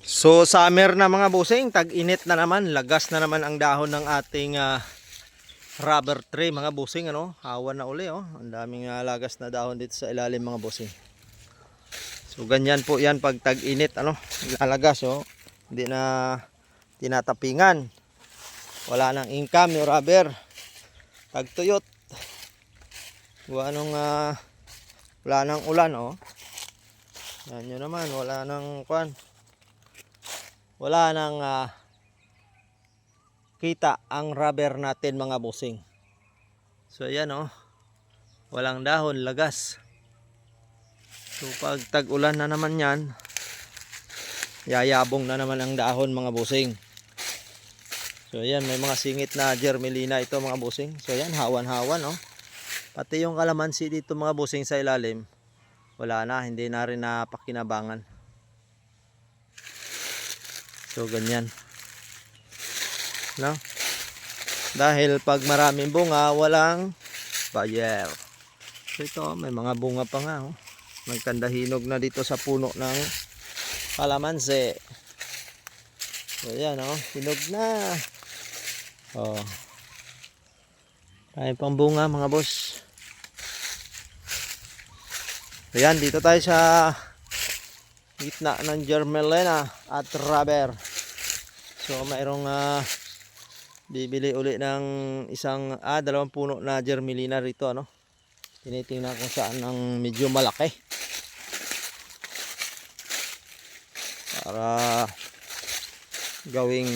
So summer na mga busing, tag-init na naman, lagas na naman ang dahon ng ating rubber tree mga busing, ano? Hawan na uli, oh. Ang daming lagas na dahon dito sa ilalim mga busing. So ganyan po 'yan pag tag-init, ano? Lalagas, oh. Hindi na tinatapingan. Wala nang income yung rubber. Tagtuyot. Wala nang ulan, oh. Yan yun naman, wala nang kwan. Wala nang kita ang rubber natin mga busing. So ayan, oh. Walang dahon, lagas. So pag tag-ulan na naman yan, yayabong na naman ang dahon mga busing. So ayan, may mga singit na germelina ito mga busing. So ayan, hawan-hawan, oh. Pati yung kalamansi dito mga busing sa ilalim, wala na, hindi na rin napakinabangan. So ganyan, no? Dahil pag maraming bunga, walang buyer. So ito, may mga bunga pa nga, oh. Nagkandahinog na dito sa puno ng kalamansi. So yan, oh, hinog na. Oh. May pang bunga mga boss. Ayan, dito tayo sa gitna ng germelina at rubber. So mayroong bibili uli ng dalawang puno na germelina rito, ano. Tinitingnan kung saan ang medyo malaki para gawing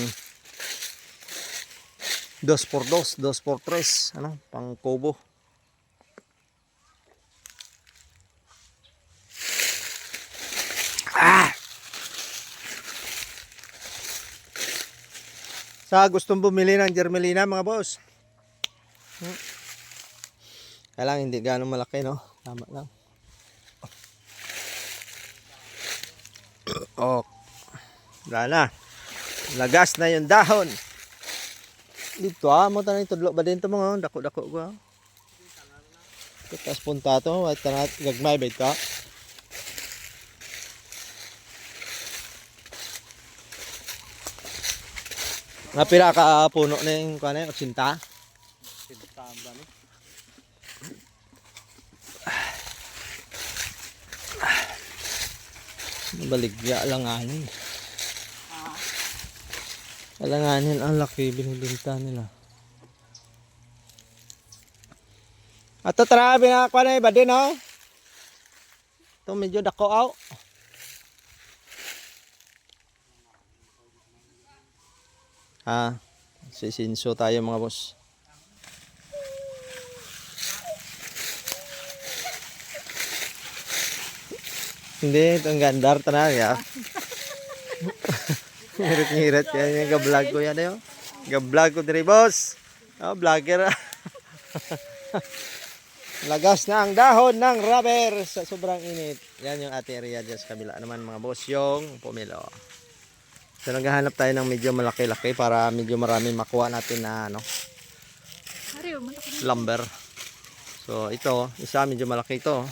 2x2, 2x3, ano, pang kubo. Sa gustong bumili ng germelina mga boss, kailangan hindi gano'ng malaki, no? Tama lang. Oh, wala na. Lagas na yung dahon. Dito mo tanay tudlo ba din to mga dako-dako ko. Tapos punta to, at tanat gagmay ba ito? Nga pira ka puno na yung kanay, 80? 80 ba ni? Baligya alanganin. Alanganin ang laki binibinta nila. Ato tara binakwa na iba din, oh. Ito medyo dako, aw. Sisinso tayo mga boss. Hindi, itong gandar tanah ya. Ngirit-ngirit yan yung ga-vlog ko yan, yun. Ga-vlog ko diri boss. Oh, vlogger. Lagas na ang dahon ng rubber sa sobrang init. Yan yung ating area dyan sa kabila naman mga boss, yung pomelo. So naghahanap tayo ng medyo malaki-laki para medyo marami makuha natin na ano, lumber. So ito, isa medyo malaki ito.